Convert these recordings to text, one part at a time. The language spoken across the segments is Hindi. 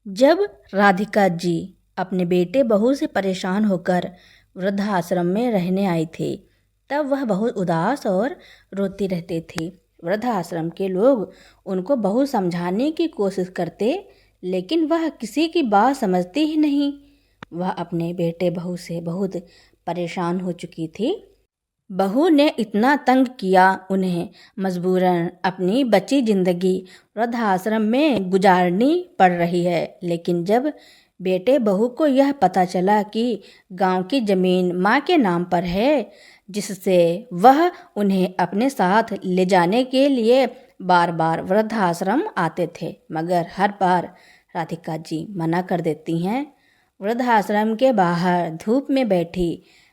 जब राधिका जी अपने बेटे बहू से परेशान होकर वृद्धाश्रम में रहने आई थी, तब वह बहुत उदास और रोती रहती थी। वृद्धाश्रम के लोग उनको बहुत समझाने की कोशिश करते, लेकिन वह किसी की बात समझती ही नहीं। वह अपने बेटे बहू से बहुत परेशान हो चुकी थी। बहू ने इतना तंग किया, उन्हें मजबूरन अपनी बची जिंदगी वृद्धाश्रम में गुजारनी पड़ रही है। लेकिन जब बेटे बहू को यह पता चला कि गांव की जमीन माँ के नाम पर है, जिससे वह उन्हें अपने साथ ले जाने के लिए बार बार वृद्धाश्रम आते थे, मगर हर बार राधिका जी मना कर देती हैं। वृद्धाश्रम के बाहर धूप में बैठी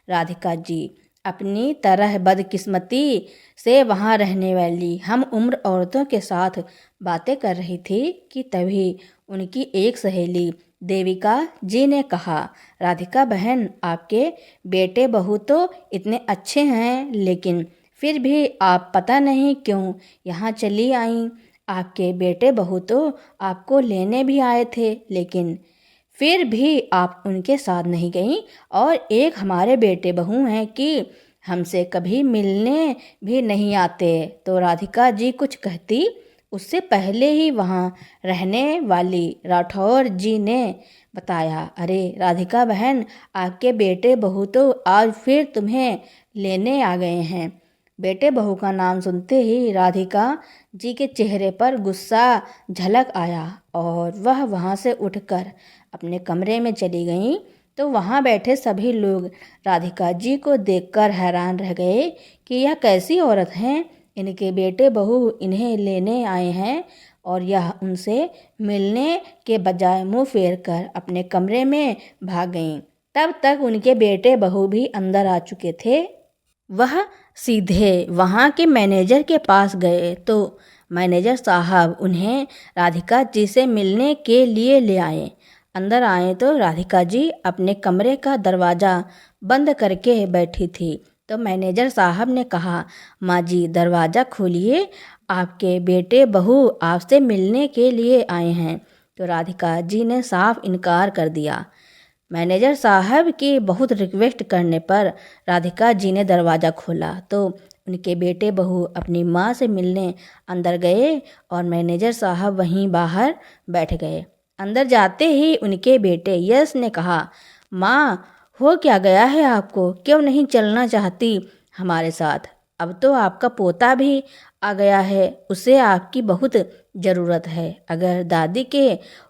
राधिका जी अपनी तरह बदकिस्मती से वहाँ रहने वाली हम उम्र औरतों के साथ बातें कर रही थी कि तभी उनकी एक सहेली देविका जी ने कहा, राधिका बहन, आपके बेटे बहू तो इतने अच्छे हैं, लेकिन फिर भी आप पता नहीं क्यों यहाँ चली आईं। आपके बेटे बहू तो आपको लेने भी आए थे, लेकिन फिर भी आप उनके साथ नहीं गईं। और एक हमारे बेटे बहू हैं कि हमसे कभी मिलने भी नहीं आते। तो राधिका जी कुछ कहती, उससे पहले ही वहाँ रहने वाली राठौर जी ने बताया, अरे राधिका बहन, आपके बेटे बहू तो आज फिर तुम्हें लेने आ गए हैं। बेटे बहू का नाम सुनते ही राधिका जी के चेहरे पर गुस्सा झलक आया और वह वहाँ से उठकर अपने कमरे में चली गईं। तो वहाँ बैठे सभी लोग राधिका जी को देखकर हैरान रह गए कि यह कैसी औरत हैं। इनके बेटे बहू इन्हें लेने आए हैं और यह उनसे मिलने के बजाय मुंह फेर कर अपने कमरे में भाग गईं। तब तक उनके बेटे बहू भी अंदर आ चुके थे। वह सीधे वहाँ के मैनेजर के पास गए तो मैनेजर साहब उन्हें राधिका जी से मिलने के लिए ले आए। अंदर आए तो राधिका जी अपने कमरे का दरवाज़ा बंद करके बैठी थी। तो मैनेजर साहब ने कहा, माँ जी दरवाज़ा खोलिए, आपके बेटे बहू आपसे मिलने के लिए आए हैं। तो राधिका जी ने साफ इनकार कर दिया। मैनेजर साहब की बहुत रिक्वेस्ट करने पर राधिका जी ने दरवाज़ा खोला तो उनके बेटे बहू अपनी माँ से मिलने अंदर गए और मैनेजर साहब वहीं बाहर बैठ गए। अंदर जाते ही उनके बेटे यश ने कहा, माँ, हो क्या गया है आपको? क्यों नहीं चलना चाहती हमारे साथ? अब तो आपका पोता भी आ गया है, उसे आपकी बहुत ज़रूरत है। अगर दादी के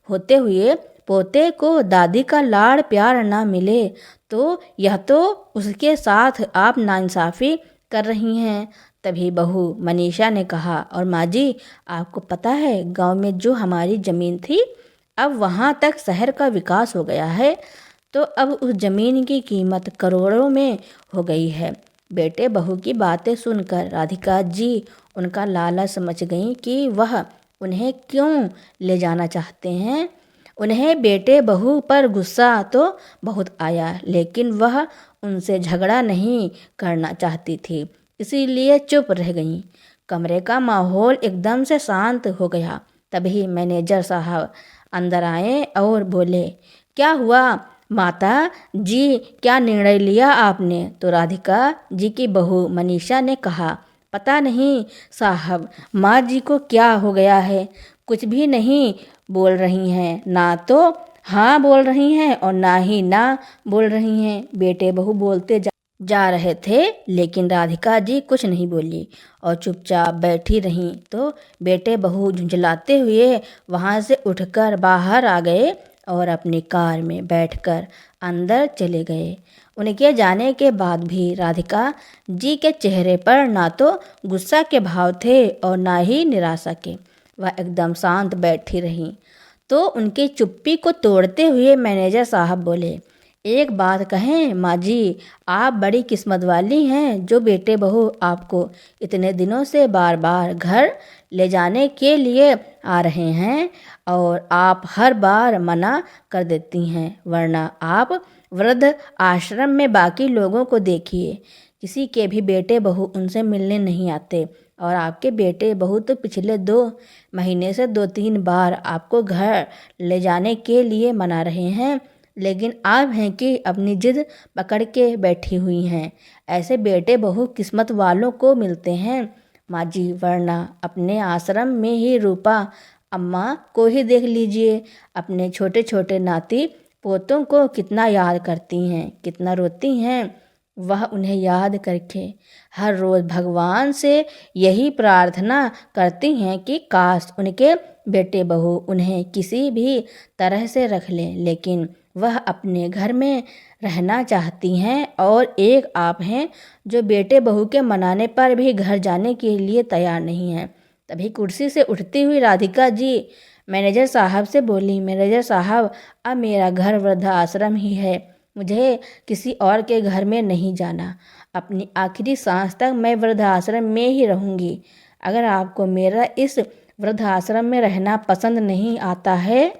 होते हुए पोते को दादी का लाड़ प्यार ना मिले तो यह तो उसके साथ आप नाइंसाफ़ी कर रही हैं। तभी बहू मनीषा ने कहा, और माँ जी, आपको पता है गांव में जो हमारी ज़मीन थी, अब वहाँ तक शहर का विकास हो गया है, तो अब उस ज़मीन की कीमत करोड़ों में हो गई है। बेटे बहू की बातें सुनकर राधिका जी उनका लालच समझ गईं कि वह उन्हें क्यों ले जाना चाहते हैं। उन्हें बेटे बहू पर गुस्सा तो बहुत आया, लेकिन वह उनसे झगड़ा नहीं करना चाहती थी, इसीलिए चुप रह गईं। कमरे का माहौल एकदम से शांत हो गया। तभी मैनेजर साहब अंदर आए और बोले, क्या हुआ माता जी, क्या निर्णय लिया आपने? तो राधिका जी की बहू मनीषा ने कहा, पता नहीं साहब, माँ जी को क्या हो गया है, कुछ भी नहीं बोल रही हैं, ना तो हाँ बोल रही हैं और ना ही ना बोल रही हैं। बेटे बहू बोलते जा रहे थे, लेकिन राधिका जी कुछ नहीं बोली और चुपचाप बैठी रहीं। तो बेटे बहू झुंझलाते हुए वहाँ से उठकर बाहर आ गए और अपनी कार में बैठकर अंदर चले गए। उनके जाने के बाद भी राधिका जी के चेहरे पर ना तो गुस्सा के भाव थे और ना ही निराशा के। वह एकदम शांत बैठी रहीं। तो उनकी चुप्पी को तोड़ते हुए मैनेजर साहब बोले, एक बात कहें माँ जी, आप बड़ी किस्मत वाली हैं जो बेटे बहू आपको इतने दिनों से बार बार घर ले जाने के लिए आ रहे हैं और आप हर बार मना कर देती हैं। वरना आप वृद्ध आश्रम में बाकी लोगों को देखिए, किसी के भी बेटे बहू उनसे मिलने नहीं आते। और आपके बेटे बहू तो पिछले 2 महीने से 2-3 बार आपको घर ले जाने के लिए मना रहे हैं, लेकिन आप हैं कि अपनी जिद पकड़ के बैठी हुई हैं। ऐसे बेटे बहू किस्मत वालों को मिलते हैं माँ जी, वरना अपने आश्रम में ही रूपा अम्मा को ही देख लीजिए। अपने छोटे छोटे नाती पोतों को कितना याद करती हैं, कितना रोती हैं। वह उन्हें याद करके हर रोज़ भगवान से यही प्रार्थना करती हैं कि काश उनके बेटे बहू उन्हें किसी भी तरह से रख लें, लेकिन वह अपने घर में रहना चाहती हैं और एक आप हैं जो बेटे बहू के मनाने पर भी घर जाने के लिए तैयार नहीं हैं। तभी कुर्सी से उठती हुई राधिका जी मैनेजर साहब से बोली, मैनेजर साहब, अब मेरा घर वृद्धाश्रम ही है, मुझे किसी और के घर में नहीं जाना। अपनी आखिरी सांस तक मैं वृद्धाश्रम में ही रहूँगी। अगर आपको मेरा इस वृद्धाश्रम में रहना पसंद नहीं आता है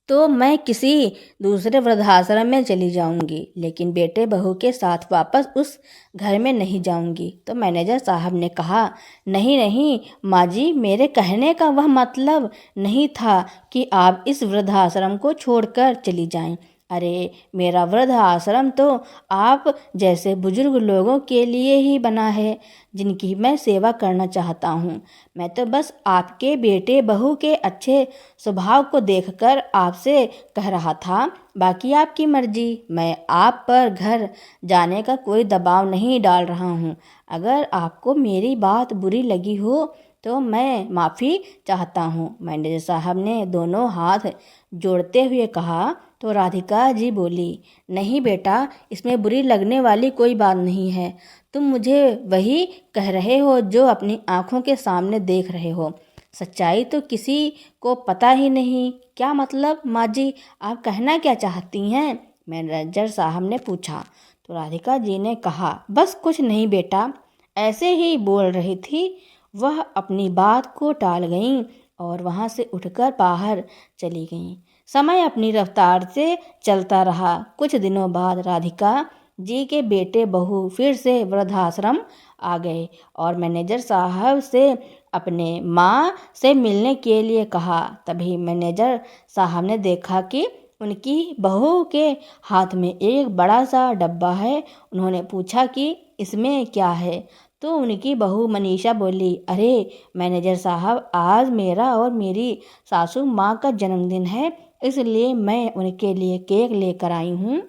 तो मैं किसी दूसरे वृद्धाश्रम में चली जाऊंगी, लेकिन बेटे बहू के साथ वापस उस घर में नहीं जाऊंगी। तो मैनेजर साहब ने कहा, नहीं नहीं माँ जी, मेरे कहने का वह मतलब नहीं था कि आप इस वृद्धाश्रम को छोड़कर चली जाएं। अरे, मेरा वृद्ध आश्रम तो आप जैसे बुजुर्ग लोगों के लिए ही बना है जिनकी मैं सेवा करना चाहता हूँ। मैं तो बस आपके बेटे बहू के अच्छे स्वभाव को देखकर आपसे कह रहा था, बाकी आपकी मर्जी। मैं आप पर घर जाने का कोई दबाव नहीं डाल रहा हूँ। अगर आपको मेरी बात बुरी लगी हो तो मैं माफ़ी चाहता हूँ। मैनेजर साहब ने दोनों हाथ जोड़ते हुए कहा। तो राधिका जी बोली, नहीं बेटा, इसमें बुरी लगने वाली कोई बात नहीं है। तुम मुझे वही कह रहे हो जो अपनी आंखों के सामने देख रहे हो। सच्चाई तो किसी को पता ही नहीं। क्या मतलब माँ जी, आप कहना क्या चाहती हैं? मैनेजर साहब ने पूछा। तो राधिका जी ने कहा, बस कुछ नहीं बेटा, ऐसे ही बोल रही थी। वह अपनी बात को टाल गईं और वहाँ से उठकर बाहर चली गईं। समय अपनी रफ्तार से चलता रहा। कुछ दिनों बाद राधिका जी के बेटे बहू फिर से वृद्धाश्रम आ गए और मैनेजर साहब से अपने माँ से मिलने के लिए कहा। तभी मैनेजर साहब ने देखा कि उनकी बहू के हाथ में एक बड़ा सा डब्बा है। उन्होंने पूछा कि इसमें क्या है? तो उनकी बहू मनीषा बोली, अरे मैनेजर साहब, आज मेरा और मेरी सासू माँ का जन्मदिन है, इसलिए मैं उनके लिए केक लेकर आई हूँ।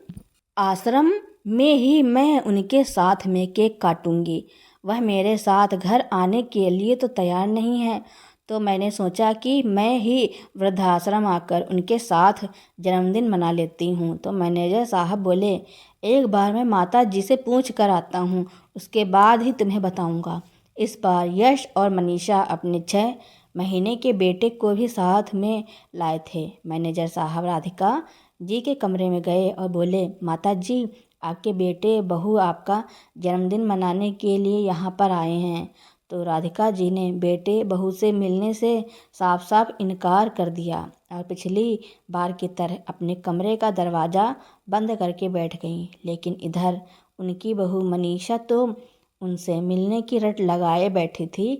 आश्रम में ही मैं उनके साथ में केक काटूंगी। वह मेरे साथ घर आने के लिए तो तैयार नहीं है, तो मैंने सोचा कि मैं ही वृद्धाश्रम आकर उनके साथ जन्मदिन मना लेती हूँ। तो मैनेजर साहब बोले, एक बार मैं माता जी से पूछ कर आता हूँ, उसके बाद ही तुम्हें बताऊँगा। इस बार यश और मनीषा अपने 6 महीने के बेटे को भी साथ में लाए थे। मैनेजर साहब राधिका जी के कमरे में गए और बोले, माता जी, आपके बेटे बहू आपका जन्मदिन मनाने के लिए यहाँ पर आए हैं। तो राधिका जी ने बेटे बहू से मिलने से साफ साफ इनकार कर दिया और पिछली बार की तरह अपने कमरे का दरवाज़ा बंद करके बैठ गईं। लेकिन इधर उनकी बहू मनीषा तो उनसे मिलने की रट लगाए बैठी थी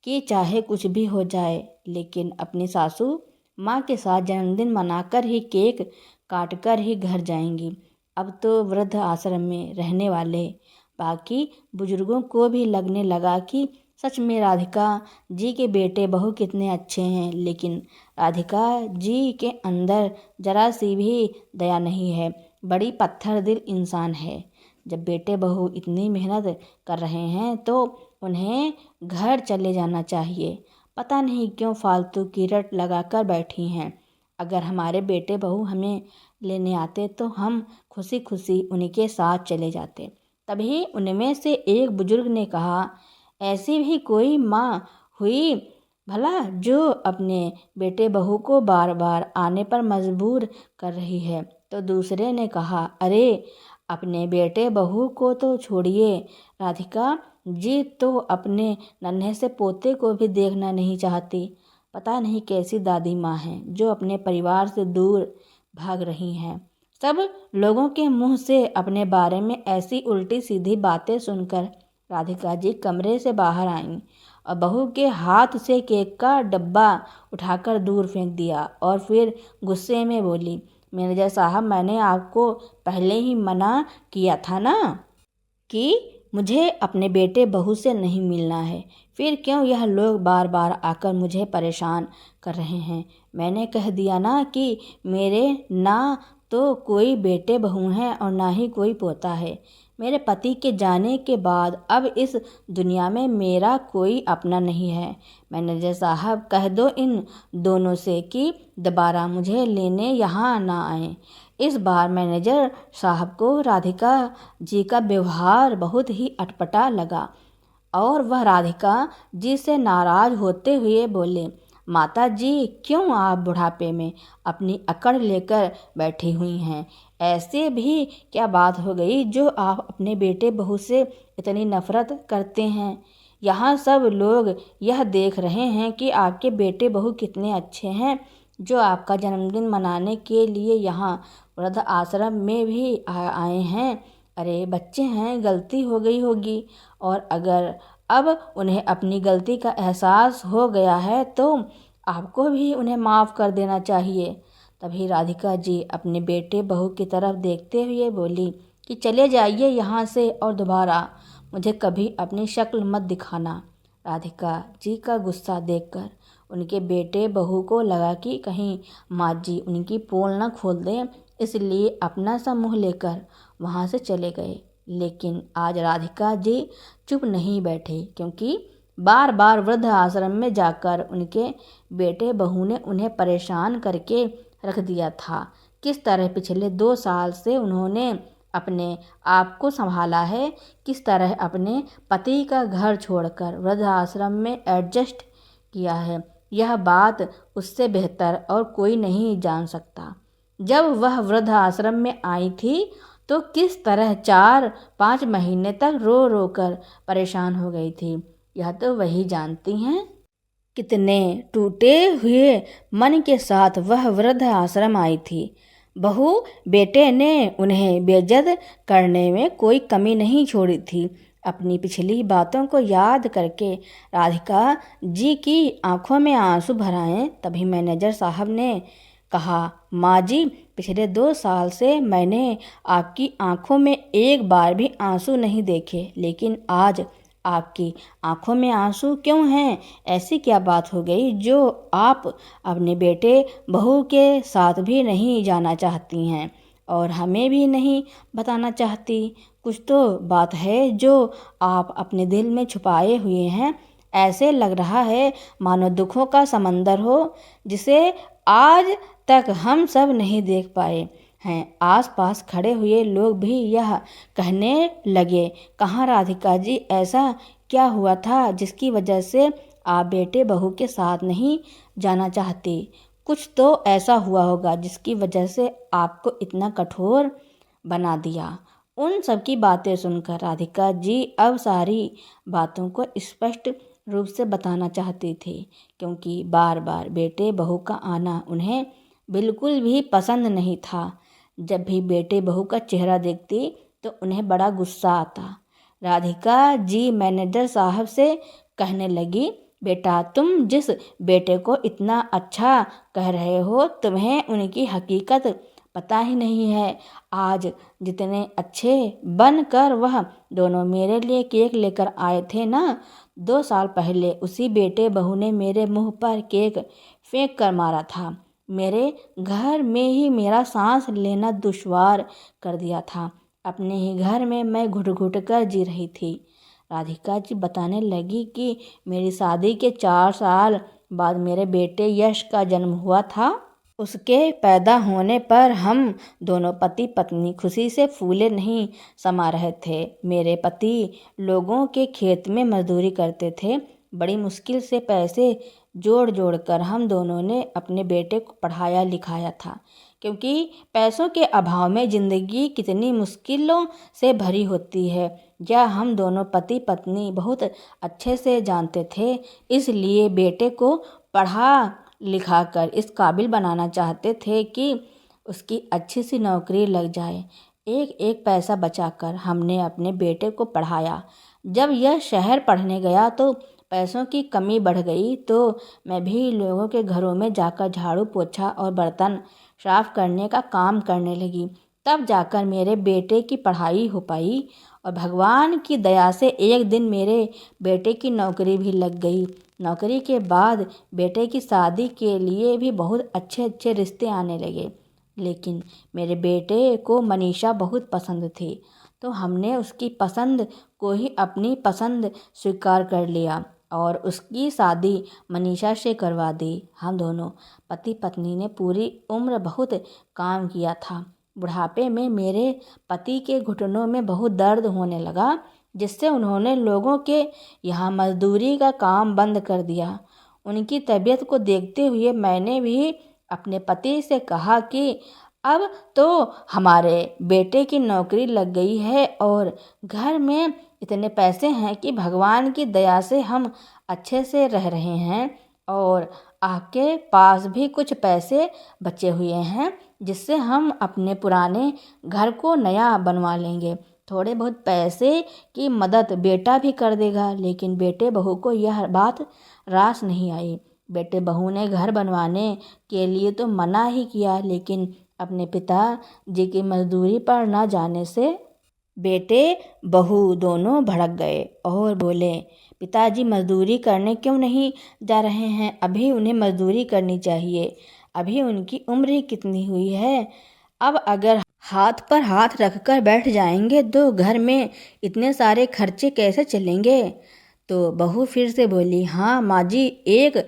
कि चाहे कुछ भी हो जाए, लेकिन अपनी सासू माँ के साथ जन्मदिन मनाकर ही केक काटकर ही घर जाएंगी। अब तो वृद्ध आश्रम में रहने वाले बाकी बुजुर्गों को भी लगने लगा कि सच में राधिका जी के बेटे बहू कितने अच्छे हैं, लेकिन राधिका जी के अंदर जरा सी भी दया नहीं है। बड़ी पत्थर दिल इंसान है। जब बेटे बहू इतनी मेहनत कर रहे हैं तो उन्हें घर चले जाना चाहिए। पता नहीं क्यों फालतू की रट लगाकर बैठी हैं। अगर हमारे बेटे बहू हमें लेने आते तो हम खुशी खुशी उनके साथ चले जाते। तभी उनमें से एक बुजुर्ग ने कहा, ऐसी भी कोई माँ हुई भला जो अपने बेटे बहू को बार बार आने पर मजबूर कर रही है? तो दूसरे ने कहा, अरे अपने बेटे बहू को तो छोड़िए, राधिका जी तो अपने नन्हे से पोते को भी देखना नहीं चाहती। पता नहीं कैसी दादी माँ हैं जो अपने परिवार से दूर भाग रही हैं। सब लोगों के मुंह से अपने बारे में ऐसी उल्टी सीधी बातें सुनकर राधिका जी कमरे से बाहर आईं और बहू के हाथ से केक का डब्बा उठाकर दूर फेंक दिया और फिर गुस्से में बोली, मैनेजर साहब, मैंने आपको पहले ही मना किया था ना कि मुझे अपने बेटे बहू से नहीं मिलना है। फिर क्यों यह लोग बार बार आकर मुझे परेशान कर रहे हैं। मैंने कह दिया ना कि मेरे ना तो कोई बेटे बहू हैं और ना ही कोई पोता है। मेरे पति के जाने के बाद अब इस दुनिया में मेरा कोई अपना नहीं है। मैनेजर साहब, कह दो इन दोनों से कि दोबारा मुझे लेने यहाँ ना आए। इस बार मैनेजर साहब को राधिका जी का व्यवहार बहुत ही अटपटा लगा और वह राधिका जी से नाराज होते हुए बोले, माता जी, क्यों आप बुढ़ापे में अपनी अकड़ लेकर बैठी हुई हैं। ऐसे भी क्या बात हो गई जो आप अपने बेटे बहू से इतनी नफरत करते हैं। यहाँ सब लोग यह देख रहे हैं कि आपके बेटे बहू कितने अच्छे हैं जो आपका जन्मदिन मनाने के लिए यहाँ वृद्ध आश्रम में भी आए हैं। अरे बच्चे हैं, गलती हो गई होगी और अगर अब उन्हें अपनी गलती का एहसास हो गया है तो आपको भी उन्हें माफ़ कर देना चाहिए। तभी राधिका जी अपने बेटे बहू की तरफ देखते हुए बोली कि चले जाइए यहाँ से और दोबारा मुझे कभी अपनी शक्ल मत दिखाना। राधिका जी का गुस्सा देखकर उनके बेटे बहू को लगा कि कहीं माँ जी उनकी पोल न खोल दें, इसलिए अपना सा मुँह लेकर वहाँ से चले गए। लेकिन आज राधिका जी चुप नहीं बैठे क्योंकि बार बार वृद्ध आश्रम में जाकर उनके बेटे बहू ने उन्हें परेशान करके रख दिया था। किस तरह पिछले 2 साल से उन्होंने अपने आप को संभाला है, किस तरह अपने पति का घर छोड़कर वृद्ध आश्रम में एडजस्ट किया है, यह बात उससे बेहतर और कोई नहीं जान सकता। जब वह वृद्ध आश्रम में आई थी तो किस तरह 4-5 महीने तक रो रो कर परेशान हो गई थी, यह तो वही जानती हैं। कितने टूटे हुए मन के साथ वह वृद्ध आश्रम आई थी। बहू बेटे ने उन्हें बेइज्जत करने में कोई कमी नहीं छोड़ी थी। अपनी पिछली बातों को याद करके राधिका जी की आंखों में आंसू भर आए। तभी मैनेजर साहब ने कहा, माँ जी, पिछले 2 साल से मैंने आपकी आंखों में एक बार भी आंसू नहीं देखे, लेकिन आज आपकी आंखों में आंसू क्यों हैं? ऐसी क्या बात हो गई जो आप अपने बेटे बहू के साथ भी नहीं जाना चाहती हैं और हमें भी नहीं बताना चाहती? कुछ तो बात है जो आप अपने दिल में छुपाए हुए हैं। ऐसे लग रहा है मानो दुखों का समंदर हो जिसे आज तक हम सब नहीं देख पाए हैं। आसपास खड़े हुए लोग भी यह कहने लगे, कहाँ राधिका जी, ऐसा क्या हुआ था जिसकी वजह से आप बेटे बहू के साथ नहीं जाना चाहती? कुछ तो ऐसा हुआ होगा जिसकी वजह से आपको इतना कठोर बना दिया। उन सब की बातें सुनकर राधिका जी अब सारी बातों को स्पष्ट रूप से बताना चाहती थी क्योंकि बार बार बेटे बहू का आना उन्हें बिल्कुल भी पसंद नहीं था। जब भी बेटे बहू का चेहरा देखती तो उन्हें बड़ा गुस्सा आता। राधिका जी मैनेजर साहब से कहने लगी, बेटा, तुम जिस बेटे को इतना अच्छा कह रहे हो तुम्हें उनकी हकीकत पता ही नहीं है। आज जितने अच्छे बनकर वह दोनों मेरे लिए केक लेकर आए थे ना, 2 साल पहले उसी बेटे बहू ने मेरे मुंह पर केक फेंक कर मारा था। मेरे घर में ही मेरा सांस लेना दुश्वार कर दिया था। अपने ही घर में मैं घुट घुट कर जी रही थी। राधिका जी बताने लगी कि मेरी शादी के 4 साल बाद मेरे बेटे यश का जन्म हुआ था। उसके पैदा होने पर हम दोनों पति पत्नी खुशी से फूले नहीं समा रहे थे। मेरे पति लोगों के खेत में मजदूरी करते थे। बड़ी मुश्किल से पैसे जोड़ जोड़ कर हम दोनों ने अपने बेटे को पढ़ाया लिखाया था क्योंकि पैसों के अभाव में ज़िंदगी कितनी मुश्किलों से भरी होती है यह हम दोनों पति पत्नी बहुत अच्छे से जानते थे। इसलिए बेटे को पढ़ा लिखा कर इस काबिल बनाना चाहते थे कि उसकी अच्छी सी नौकरी लग जाए। एक एक पैसा बचाकर हमने अपने बेटे को पढ़ाया। जब यह शहर पढ़ने गया तो पैसों की कमी बढ़ गई तो मैं भी लोगों के घरों में जाकर झाड़ू पोछा और बर्तन साफ करने का काम करने लगी। तब जाकर मेरे बेटे की पढ़ाई हो पाई और भगवान की दया से एक दिन मेरे बेटे की नौकरी भी लग गई। नौकरी के बाद बेटे की शादी के लिए भी बहुत अच्छे अच्छे रिश्ते आने लगे, लेकिन मेरे बेटे को मनीषा बहुत पसंद थी, तो हमने उसकी पसंद को ही अपनी पसंद स्वीकार कर लिया और उसकी शादी मनीषा से करवा दी। हम दोनों पति पत्नी ने पूरी उम्र बहुत काम किया था। बुढ़ापे में मेरे पति के घुटनों में बहुत दर्द होने लगा, जिससे उन्होंने लोगों के यहाँ मजदूरी का काम बंद कर दिया। उनकी तबीयत को देखते हुए मैंने भी अपने पति से कहा कि अब तो हमारे बेटे की नौकरी लग गई है और घर में इतने पैसे हैं कि भगवान की दया से हम अच्छे से रह रहे हैं और आपके पास भी कुछ पैसे बचे हुए हैं, जिससे हम अपने पुराने घर को नया बनवा लेंगे। थोड़े बहुत पैसे की मदद बेटा भी कर देगा। लेकिन बेटे बहू को यह बात रास नहीं आई। बेटे बहू ने घर बनवाने के लिए तो मना ही किया, लेकिन अपने पिता जी की मजदूरी पर न जाने से बेटे बहू दोनों भड़क गए और बोले, पिताजी मजदूरी करने क्यों नहीं जा रहे हैं? अभी उन्हें मजदूरी करनी चाहिए। अभी उनकी उम्र ही कितनी हुई है। अब अगर हाथ पर हाथ रखकर बैठ जाएंगे तो घर में इतने सारे खर्चे कैसे चलेंगे? तो बहू फिर से बोली, हाँ माँ जी, एक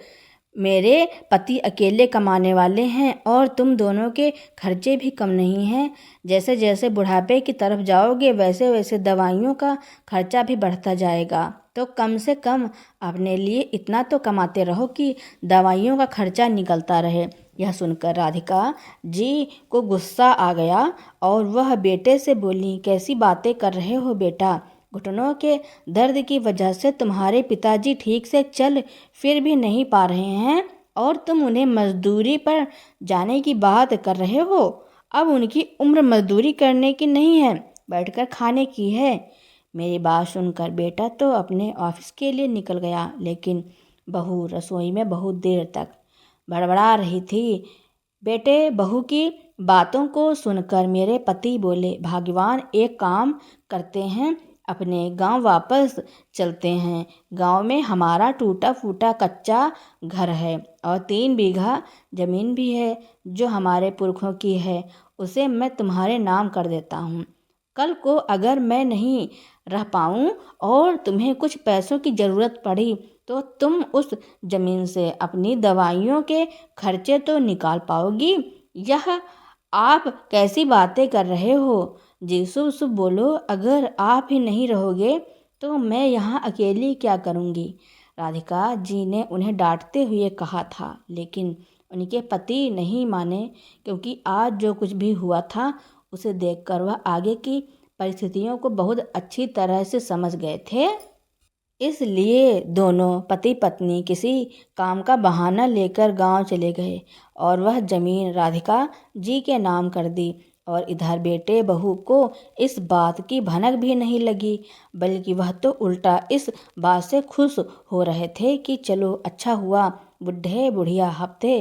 मेरे पति अकेले कमाने वाले हैं और तुम दोनों के खर्चे भी कम नहीं हैं। जैसे जैसे बुढ़ापे की तरफ जाओगे वैसे वैसे दवाइयों का खर्चा भी बढ़ता जाएगा, तो कम से कम अपने लिए इतना तो कमाते रहो कि दवाइयों का खर्चा निकलता रहे। यह सुनकर राधिका जी को गुस्सा आ गया और वह बेटे से बोली, कैसी बातें कर रहे हो बेटा? घुटनों के दर्द की वजह से तुम्हारे पिताजी ठीक से चल फिर भी नहीं पा रहे हैं और तुम उन्हें मजदूरी पर जाने की बात कर रहे हो। अब उनकी उम्र मजदूरी करने की नहीं है, बैठकर खाने की है। मेरी बात सुनकर बेटा तो अपने ऑफिस के लिए निकल गया, लेकिन बहू रसोई में बहुत देर तक बड़बड़ा रही थी। बेटे बहू की बातों को सुनकर मेरे पति बोले, भगवान एक काम करते हैं, अपने गांव वापस चलते हैं। गांव में हमारा टूटा फूटा कच्चा घर है और 3 बीघा जमीन भी है जो हमारे पुरखों की है, उसे मैं तुम्हारे नाम कर देता हूँ। कल को अगर मैं नहीं रह पाऊँ और तुम्हें कुछ पैसों की ज़रूरत पड़ी तो तुम उस ज़मीन से अपनी दवाइयों के खर्चे तो निकाल पाओगी। यह आप कैसी बातें कर रहे हो? जी शुभ शुभ बोलो, अगर आप ही नहीं रहोगे तो मैं यहाँ अकेली क्या करूँगी? राधिका जी ने उन्हें डांटते हुए कहा था, लेकिन उनके पति नहीं माने, क्योंकि आज जो कुछ भी हुआ था उसे देखकर वह आगे की परिस्थितियों को बहुत अच्छी तरह से समझ गए थे। इसलिए दोनों पति पत्नी किसी काम का बहाना लेकर गांव चले गए और वह जमीन राधिका जी के नाम कर दी। और इधर बेटे बहू को इस बात की भनक भी नहीं लगी, बल्कि वह तो उल्टा इस बात से खुश हो रहे थे कि चलो अच्छा हुआ बुढ़े बुढ़िया हफ्ते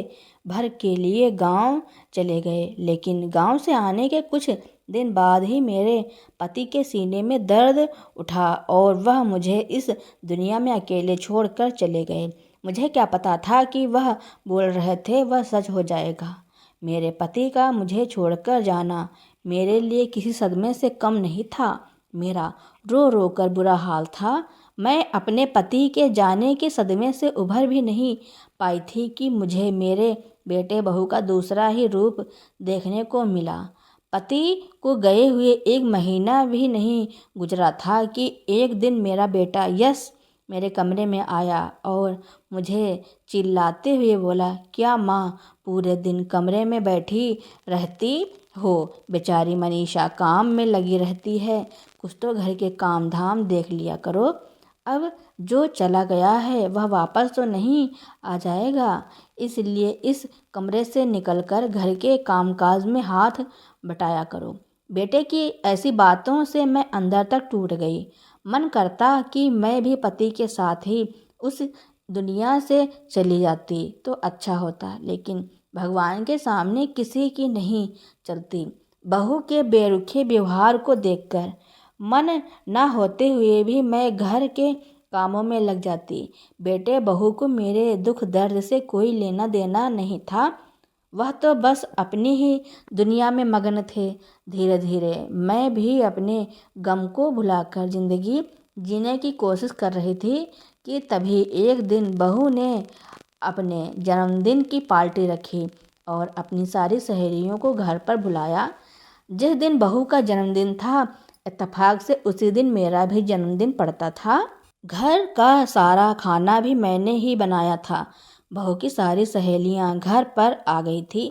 भर के लिए गांव चले गए। लेकिन गांव से आने के कुछ दिन बाद ही मेरे पति के सीने में दर्द उठा और वह मुझे इस दुनिया में अकेले छोड़कर चले गए। मुझे क्या पता था कि वह बोल रहे थे वह सच हो जाएगा। मेरे पति का मुझे छोड़कर जाना मेरे लिए किसी सदमे से कम नहीं था। मेरा रो रो कर बुरा हाल था। मैं अपने पति के जाने के सदमे से उभर भी नहीं पाई थी कि मुझे मेरे बेटे बहू का दूसरा ही रूप देखने को मिला। पति को गए हुए 1 महीना भी नहीं गुजरा था कि एक दिन मेरा बेटा यश मेरे कमरे में आया और मुझे चिल्लाते हुए बोला, क्या माँ पूरे दिन कमरे में बैठी रहती हो? बेचारी मनीषा काम में लगी रहती है, कुछ तो घर के काम धाम देख लिया करो। अब जो चला गया है वह वापस तो नहीं आ जाएगा, इसलिए इस कमरे से निकलकर घर के कामकाज में हाथ बटाया करो। बेटे की ऐसी बातों से मैं अंदर तक टूट गई। मन करता कि मैं भी पति के साथ ही उस दुनिया से चली जाती तो अच्छा होता, लेकिन भगवान के सामने किसी की नहीं चलती। बहू के बेरुखे व्यवहार को देखकर मन न होते हुए भी मैं घर के कामों में लग जाती। बेटे बहू को मेरे दुख दर्द से कोई लेना देना नहीं था, वह तो बस अपनी ही दुनिया में मग्न थे। धीरे धीरे मैं भी अपने गम को भुलाकर जिंदगी जीने की कोशिश कर रही थी कि तभी एक दिन बहू ने अपने जन्मदिन की पार्टी रखी और अपनी सारी सहेलियों को घर पर बुलाया। जिस दिन बहू का जन्मदिन था, इत्तेफाक से उसी दिन मेरा भी जन्मदिन पड़ता था। घर का सारा खाना भी मैंने ही बनाया था। बहू की सारी सहेलियां घर पर आ गई थी।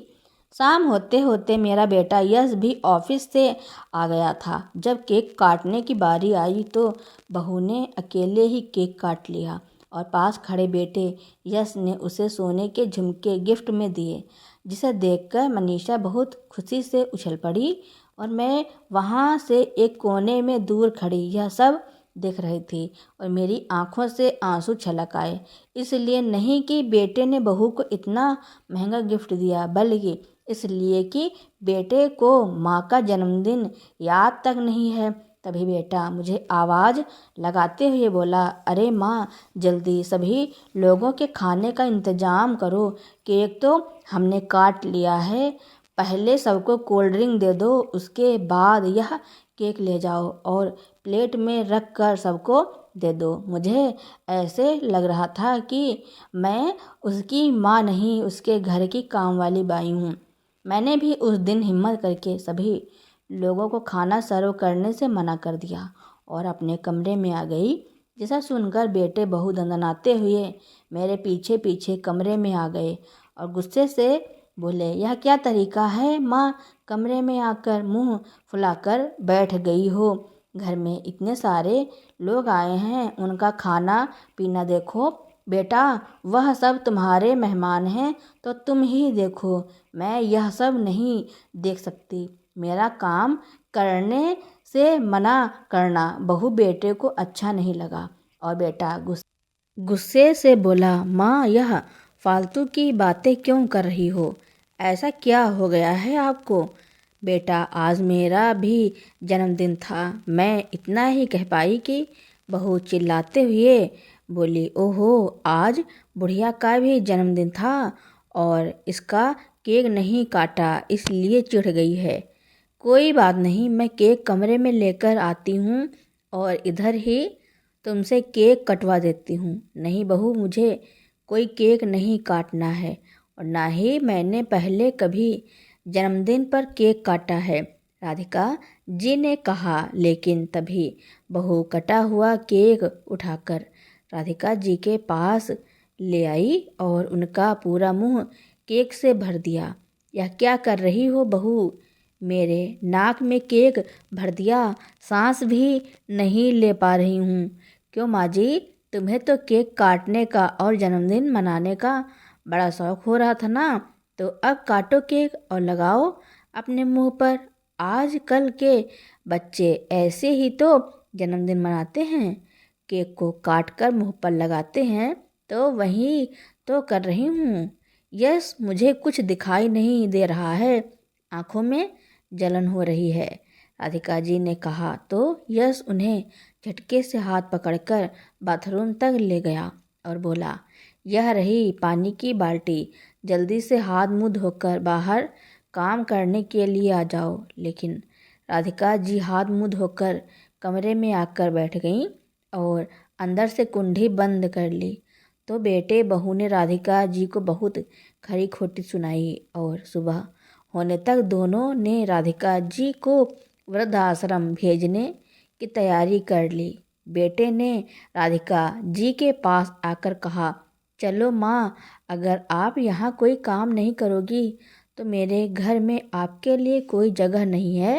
शाम होते होते मेरा बेटा यश भी ऑफिस से आ गया था। जब केक काटने की बारी आई तो बहू ने अकेले ही केक काट लिया और पास खड़े बेटे यश ने उसे सोने के झुमके गिफ्ट में दिए, जिसे देखकर मनीषा बहुत खुशी से उछल पड़ी और मैं वहाँ से एक कोने में दूर खड़ी यह सब देख रही थी और मेरी आंखों से आंसू छलक आए। इसलिए नहीं कि बेटे ने बहू को इतना महंगा गिफ्ट दिया, बल्कि इसलिए कि बेटे को माँ का जन्मदिन याद तक नहीं है। तभी बेटा मुझे आवाज़ लगाते हुए बोला, अरे माँ, जल्दी सभी लोगों के खाने का इंतज़ाम करो। केक तो हमने काट लिया है, पहले सबको कोल्ड ड्रिंक दे दो, उसके बाद यह केक ले जाओ और प्लेट में रख कर सबको दे दो। मुझे ऐसे लग रहा था कि मैं उसकी माँ नहीं, उसके घर की काम वाली बाई हूँ। मैंने भी उस दिन हिम्मत करके सभी लोगों को खाना सर्व करने से मना कर दिया और अपने कमरे में आ गई। जिसे सुनकर बेटे बहू दंदनाते हुए मेरे पीछे पीछे कमरे में आ गए और गुस्से से बोले, यह क्या तरीका है माँ, कमरे में आकर मुंह फुलाकर बैठ गई हो? घर में इतने सारे लोग आए हैं, उनका खाना पीना देखो। बेटा, वह सब तुम्हारे मेहमान हैं तो तुम ही देखो, मैं यह सब नहीं देख सकती। मेरा काम करने से मना करना बहू बेटे को अच्छा नहीं लगा और बेटा गुस्से से बोला, माँ, यह फालतू की बातें क्यों कर रही हो? ऐसा क्या हो गया है आपको? बेटा, आज मेरा भी जन्मदिन था। मैं इतना ही कह पाई कि बहू चिल्लाते हुए बोली, ओहो, आज बुढ़िया का भी जन्मदिन था और इसका केक नहीं काटा इसलिए चिढ़ गई है। कोई बात नहीं, मैं केक कमरे में लेकर आती हूँ और इधर ही तुमसे केक कटवा देती हूँ। नहीं बहू, मुझे कोई केक नहीं काटना है और ना ही मैंने पहले कभी जन्मदिन पर केक काटा है, राधिका जी ने कहा। लेकिन तभी बहू कटा हुआ केक उठाकर राधिका जी के पास ले आई और उनका पूरा मुंह केक से भर दिया। यह क्या कर रही हो बहू? मेरे नाक में केक भर दिया, सांस भी नहीं ले पा रही हूँ। क्यों माँ जी, तुम्हें तो केक काटने का और जन्मदिन मनाने का बड़ा शौक हो रहा था ना, तो अब काटो केक और लगाओ अपने मुंह पर। आजकल के बच्चे ऐसे ही तो जन्मदिन मनाते हैं, केक को काट कर मुंह पर लगाते हैं। तो वही तो कर रही हूँ। यस, मुझे कुछ दिखाई नहीं दे रहा है, आंखों में जलन हो रही है, राधिका जी ने कहा। तो यश उन्हें झटके से हाथ पकड़कर बाथरूम तक ले गया और बोला, यह रही पानी की बाल्टी, जल्दी से हाथ मुंह धोकर बाहर काम करने के लिए आ जाओ। लेकिन राधिका जी हाथ मुंह धोकर कमरे में आकर बैठ गईं और अंदर से कुंडी बंद कर ली। तो बेटे बहू ने राधिका जी को बहुत खरी खोटी सुनाई और सुबह होने तक दोनों ने राधिका जी को वृद्धाश्रम भेजने की तैयारी कर ली। बेटे ने राधिका जी के पास आकर कहा, चलो माँ, अगर आप यहाँ कोई काम नहीं करोगी तो मेरे घर में आपके लिए कोई जगह नहीं है।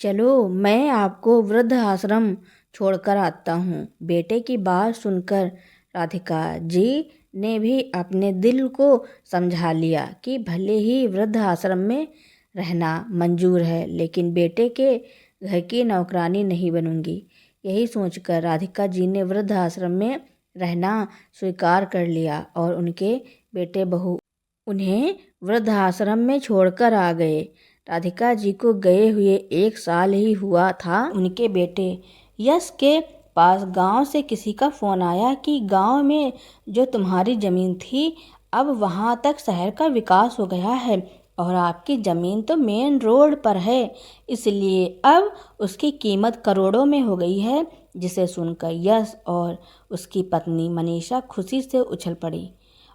चलो, मैं आपको वृद्ध आश्रम छोड़कर आता हूँ। बेटे की बात सुनकर राधिका जी ने भी अपने दिल को समझा लिया कि भले ही वृद्ध आश्रम में रहना मंजूर है, लेकिन बेटे के घर की नौकरानी नहीं बनूंगी। यही सोचकर राधिका जी ने वृद्ध आश्रम में रहना स्वीकार कर लिया और उनके बेटे बहू उन्हें वृद्धाश्रम में छोड़कर आ गए। राधिका जी को गए हुए 1 साल ही हुआ था। उनके बेटे यश के पास गांव से किसी का फोन आया कि गांव में जो तुम्हारी जमीन थी अब वहां तक शहर का विकास हो गया है और आपकी जमीन तो मेन रोड पर है, इसलिए अब उसकी कीमत करोड़ों में हो गई है। जिसे सुनकर यश और उसकी पत्नी मनीषा खुशी से उछल पड़ी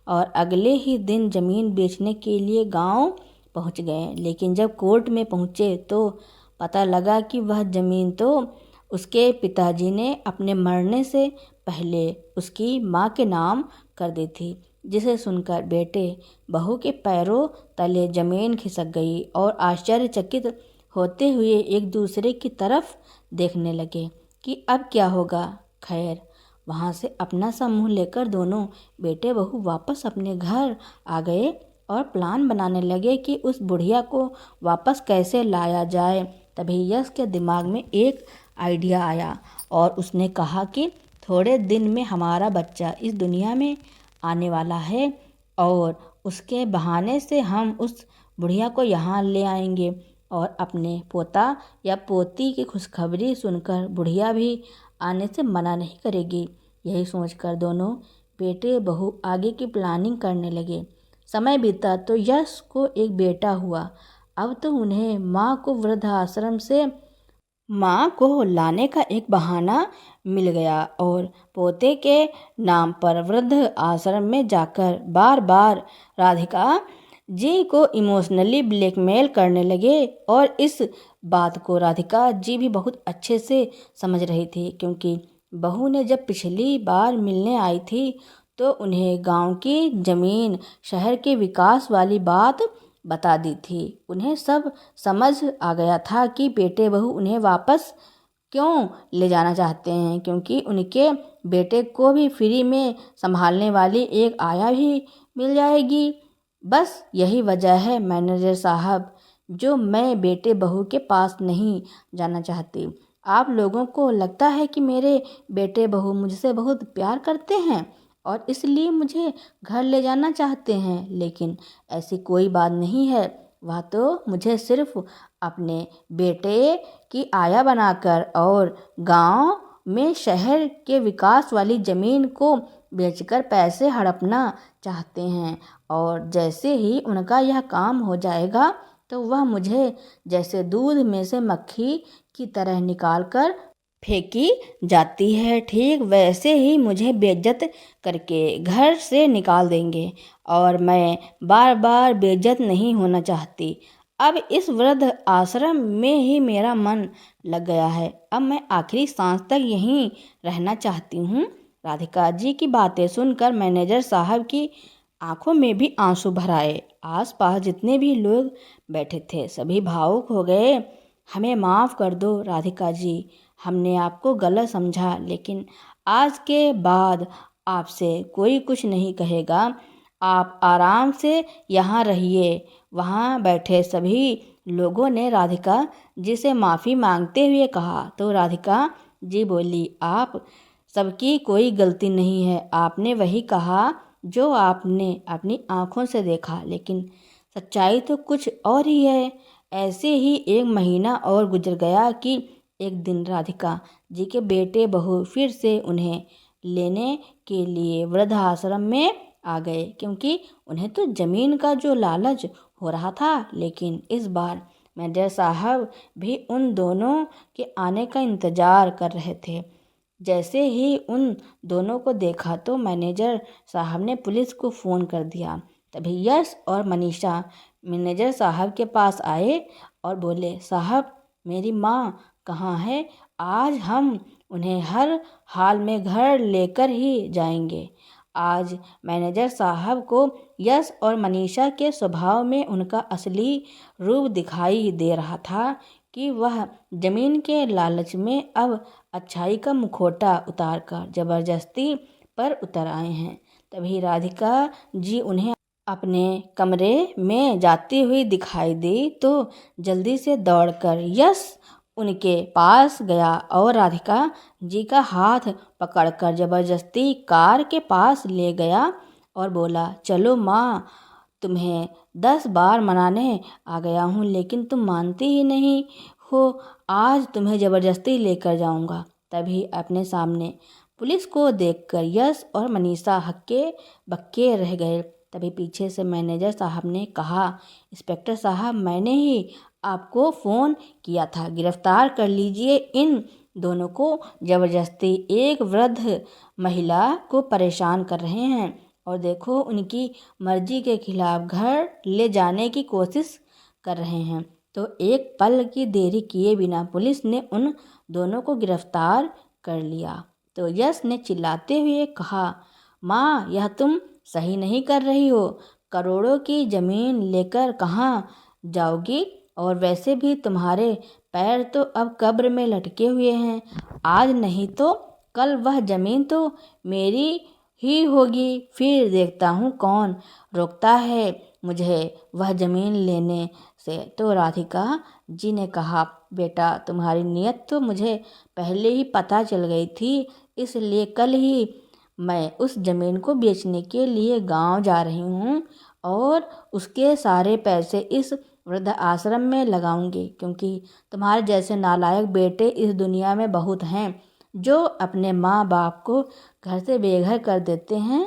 और अगले ही दिन जमीन बेचने के लिए गांव पहुंच गए। लेकिन जब कोर्ट में पहुंचे तो पता लगा कि वह जमीन तो उसके पिताजी ने अपने मरने से पहले उसकी माँ के नाम कर दी थी। जिसे सुनकर बेटे बहू के पैरों तले जमीन खिसक गई और आश्चर्यचकित होते हुए एक दूसरे की तरफ देखने लगे कि अब क्या होगा। खैर, वहाँ से अपना सा मुँह लेकर दोनों बेटे बहू वापस अपने घर आ गए और प्लान बनाने लगे कि उस बुढ़िया को वापस कैसे लाया जाए। तभी यश के दिमाग में एक आइडिया आया और उसने कहा कि थोड़े दिन में हमारा बच्चा इस दुनिया में आने वाला है और उसके बहाने से हम उस बुढ़िया को यहाँ ले आएंगे और अपने पोता या पोती की खुशखबरी सुनकर बुढ़िया भी आने से मना नहीं करेगी। यही सोचकर दोनों बेटे बहू आगे की प्लानिंग करने लगे। समय बीता तो यश को एक बेटा हुआ। अब तो उन्हें माँ को लाने का एक बहाना मिल गया और पोते के नाम पर वृद्ध आश्रम में जाकर बार बार राधिका जी को इमोशनली ब्लैकमेल करने लगे। और इस बात को राधिका जी भी बहुत अच्छे से समझ रही थी, क्योंकि बहू ने जब पिछली बार मिलने आई थी तो उन्हें गांव की जमीन शहर के विकास वाली बात बता दी थी। उन्हें सब समझ आ गया था कि बेटे बहू उन्हें वापस क्यों ले जाना चाहते हैं, क्योंकि उनके बेटे को भी फ्री में संभालने वाली एक आया भी मिल जाएगी। बस यही वजह है मैनेजर साहब जो मैं बेटे बहू के पास नहीं जाना चाहती। आप लोगों को लगता है कि मेरे बेटे बहू मुझसे बहुत प्यार करते हैं और इसलिए मुझे घर ले जाना चाहते हैं, लेकिन ऐसी कोई बात नहीं है। वह तो मुझे सिर्फ अपने बेटे की आया बनाकर और गांव में शहर के विकास वाली ज़मीन को बेचकर पैसे हड़पना चाहते हैं और जैसे ही उनका यह काम हो जाएगा तो वह मुझे जैसे दूध में से मक्खी की तरह निकाल कर फेंकी जाती है, ठीक वैसे ही मुझे बेइज्जत करके घर से निकाल देंगे और मैं बार बार बेइज्जत नहीं होना चाहती। अब इस वृद्ध आश्रम में ही मेरा मन लग गया है। अब मैं आखिरी सांस तक यहीं रहना चाहती हूँ। राधिका जी की बातें सुनकर मैनेजर साहब की आंखों में भी आंसू भर आए। आसपास जितने भी लोग बैठे थे सभी भावुक हो गए। हमें माफ़ कर दो राधिका जी, हमने आपको गलत समझा, लेकिन आज के बाद आपसे कोई कुछ नहीं कहेगा। आप आराम से यहाँ रहिए। वहाँ बैठे सभी लोगों ने राधिका जी से माफ़ी मांगते हुए कहा तो राधिका जी बोली, आप सबकी कोई गलती नहीं है। आपने वही कहा जो आपने अपनी आँखों से देखा, लेकिन सच्चाई तो कुछ और ही है। ऐसे ही 1 महीना और गुजर गया कि एक दिन राधिका जी के बेटे बहू फिर से उन्हें लेने के लिए वृद्धाश्रम में आ गए, क्योंकि उन्हें तो ज़मीन का जो लालच हो रहा था। लेकिन इस बार मैनेजर साहब भी उन दोनों के आने का इंतज़ार कर रहे थे। जैसे ही उन दोनों को देखा तो मैनेजर साहब ने पुलिस को फ़ोन कर दिया। तभी यश और मनीषा मैनेजर साहब के पास आए और बोले, साहब मेरी माँ कहाँ है? आज हम उन्हें हर हाल में घर लेकर ही जाएंगे। आज मैनेजर साहब को यश और मनीषा के स्वभाव में उनका असली रूप दिखाई दे रहा था कि वह जमीन के लालच में अब अच्छाई का मुखौटा उतारकर जबरदस्ती पर उतर आए हैं। तभी राधिका जी उन्हें अपने कमरे में जाती हुई दिखाई दी तो जल्दी से दौड़कर यश उनके पास गया और राधिका जी का हाथ पकड़कर जबरदस्ती कार के पास ले गया और बोला, चलो माँ, तुम्हें 10 बार मनाने आ गया हूँ लेकिन तुम मानती ही नहीं हो। आज तुम्हें ज़बरदस्ती लेकर जाऊँगा। तभी अपने सामने पुलिस को देखकर यश और मनीषा हक्के बक्के रह गए। तभी पीछे से मैनेजर साहब ने कहा, इंस्पेक्टर साहब, मैंने ही आपको फ़ोन किया था, गिरफ्तार कर लीजिए इन दोनों को। ज़बरदस्ती एक वृद्ध महिला को परेशान कर रहे हैं और देखो उनकी मर्जी के खिलाफ घर ले जाने की कोशिश कर रहे हैं। तो एक पल की देरी किए बिना पुलिस ने उन दोनों को गिरफ्तार कर लिया। तो यश ने चिल्लाते हुए कहा, माँ, यह तुम सही नहीं कर रही हो। करोड़ों की ज़मीन लेकर कहाँ जाओगी? और वैसे भी तुम्हारे पैर तो अब कब्र में लटके हुए हैं। आज नहीं तो कल वह ज़मीन तो मेरी ही होगी। फिर देखता हूँ कौन रोकता है मुझे वह ज़मीन लेने से। तो राधिका जी ने कहा, बेटा, तुम्हारी नीयत तो मुझे पहले ही पता चल गई थी, इसलिए कल ही मैं उस ज़मीन को बेचने के लिए गांव जा रही हूँ और उसके सारे पैसे इस वृद्ध आश्रम में लगाऊंगी, क्योंकि तुम्हारे जैसे नालायक बेटे इस दुनिया में बहुत हैं जो अपने माँ बाप को घर से बेघर कर देते हैं।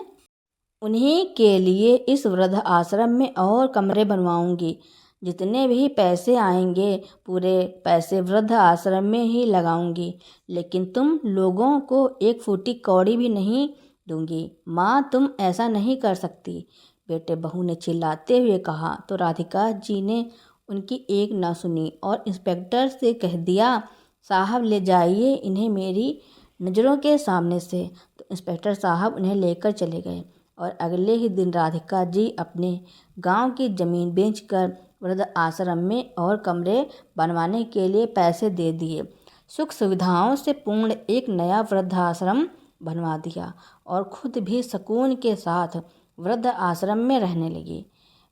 उन्हीं के लिए इस वृद्ध आश्रम में और कमरे बनवाऊंगी। जितने भी पैसे आएंगे पूरे पैसे वृद्ध आश्रम में ही लगाऊंगी, लेकिन तुम लोगों को एक फूटी कौड़ी भी नहीं दूंगी। माँ, तुम ऐसा नहीं कर सकती, बेटे, बहू ने चिल्लाते हुए कहा। तो राधिका जी ने उनकी एक न सुनी और इंस्पेक्टर से कह दिया, साहब, ले जाइए इन्हें मेरी नज़रों के सामने से। तो इंस्पेक्टर साहब उन्हें लेकर चले गए और अगले ही दिन राधिका जी अपने गांव की ज़मीन बेचकर वृद्ध आश्रम में और कमरे बनवाने के लिए पैसे दे दिए। सुख सुविधाओं से पूर्ण एक नया वृद्धाश्रम बनवा दिया और खुद भी सुकून के साथ वृद्ध आश्रम में रहने लगी।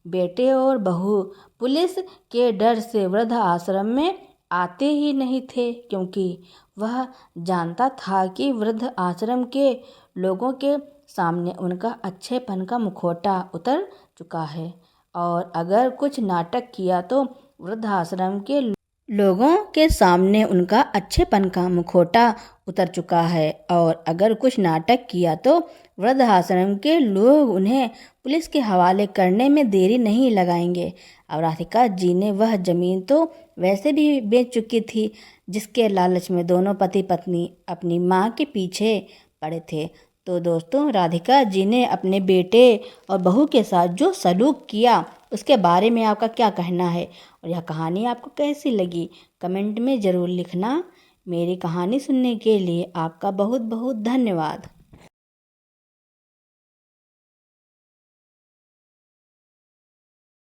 बेटे और बहू पुलिस के डर से वृद्ध आश्रम में आते ही नहीं थे, क्योंकि वह जानता था कि वृद्ध आश्रम के लोगों के सामने उनका अच्छेपन का मुखौटा उतर चुका है और अगर कुछ नाटक किया तो वृद्धाश्रम के लोगों के सामने उनका अच्छेपन का मुखौटा उतर चुका है और अगर कुछ नाटक किया तो वृद्धाश्रम के लोग उन्हें पुलिस के हवाले करने में देरी नहीं लगाएंगे। अब राधिका जी ने वह ज़मीन तो वैसे भी बेच चुकी थी, जिसके लालच में दोनों पति पत्नी अपनी माँ के पीछे पड़े थे। तो दोस्तों, राधिका जी ने अपने बेटे और बहू के साथ जो सलूक किया उसके बारे में आपका क्या कहना है और यह कहानी आपको कैसी लगी, कमेंट में ज़रूर लिखना। मेरी कहानी सुनने के लिए आपका बहुत बहुत धन्यवाद।